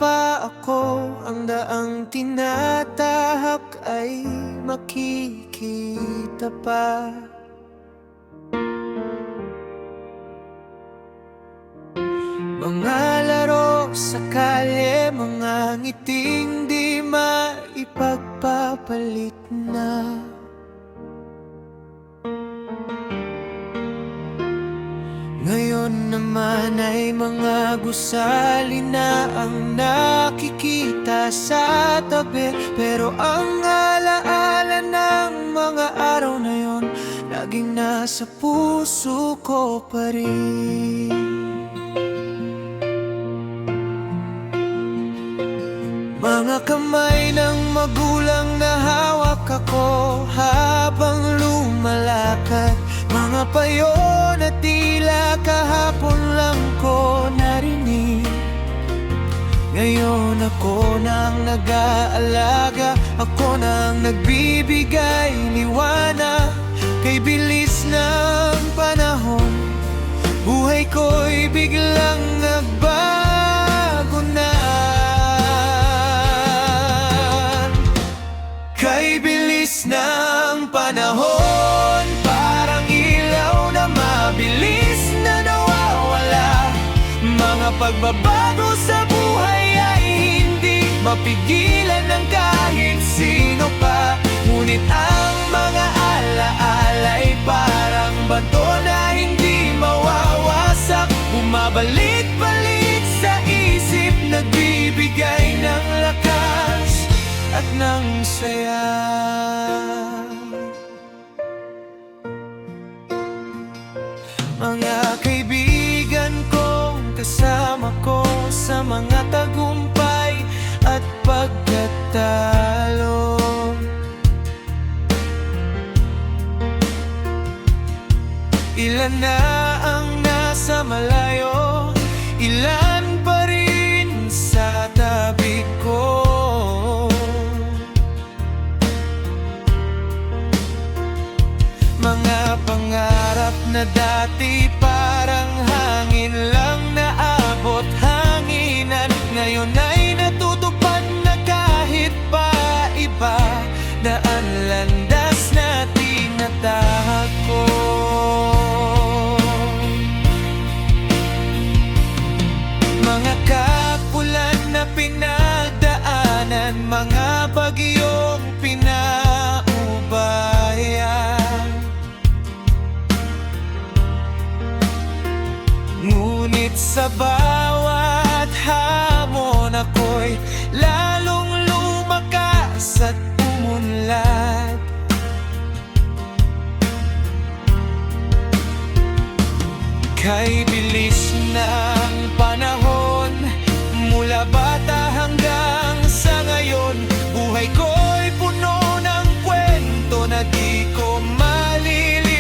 pa ako, ang daang tinatahak ay makikita pa. Mga laro sa kalye, mga ngiting di maipagpapalit na. Ngayon naman ay mga gusali na ang nakikita sa tabi. Pero ang alaala ng mga araw na yon, laging nasa puso ko pa rin. Mga kamay ng magulang na hawak ako habang lumalakad. Mga payo na tila kahapon lang ko narinig. Ngayon ako nang nag-aalaga, ako nang nagbibigay liwanag. Kay bilis ng panahon, buhay ko'y biglang nagbago na. Kay bilis ng panahon, parang ilaw na mabilis na nawawala. Mga pagbabago sa buhay ay hindi mapigilan ng kahit sino pa. Ngunit ang mga alaala'y parang bato na hindi mawawasak. Bumabalik-balik sa isip, nagbibigay ng lakas at ng saya. Mga kaibigan kong kasama ko sa mga tagumpay at pagkatalo. Ilan na ang nasa malayo, ilan pa rin sa tabi ko. Mga pangarap na dati parang hangin lang naabot hanginan, ngayon ay natutupad na kahit pa iba. Daan landas na tinatahak ko. Mga kapulan na pinagdaanan, mga bagyong pinaubayan. Ngunit sa bawat hamon ako'y lalong lumakas at umunlad. Kay bilis ng panahon, mula bata hanggang sa ngayon, buhay ko'y puno ng kwento na di ko malilimutan.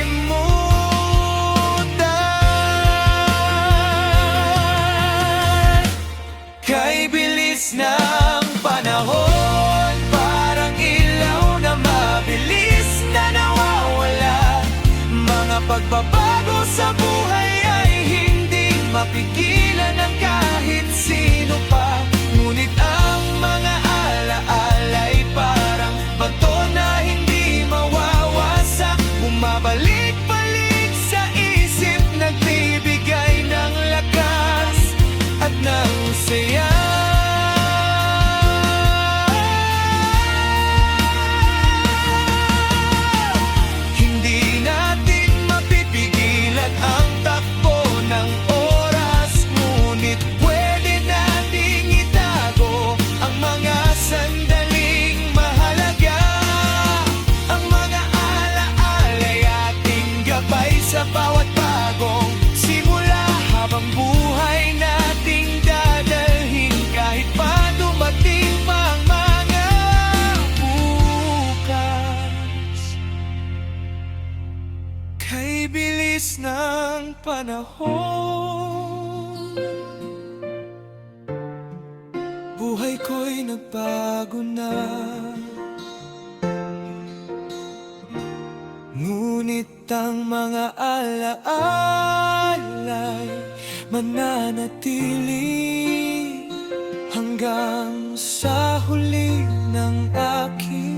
Kay bilis ng panahon, parang ilaw na mabilis na nawawala. Mga pagbabago sa buhay ay hindi mapigilan ng kahit sino pa. Ngunit ang mga alaala'y parang bato na hindi mawawasak. Bumabalik-balik sa isip, nagbibigay ng lakas at ng saya. Hindi natin mapipigilan ang takbo ng oras, ngunit pwede nating itago ang mga sandaling mahalaga. Ang mga alaala'y ating gabay sa bawat bagong simula, habang buhay nating dadalhin kahit pa dumating pa ang mga bukas. Kay bilis ng panahon, buhay ko'y nagbago na. Ngunit ang mga alaala'y mananatili hanggang hanggang sa huli ng aking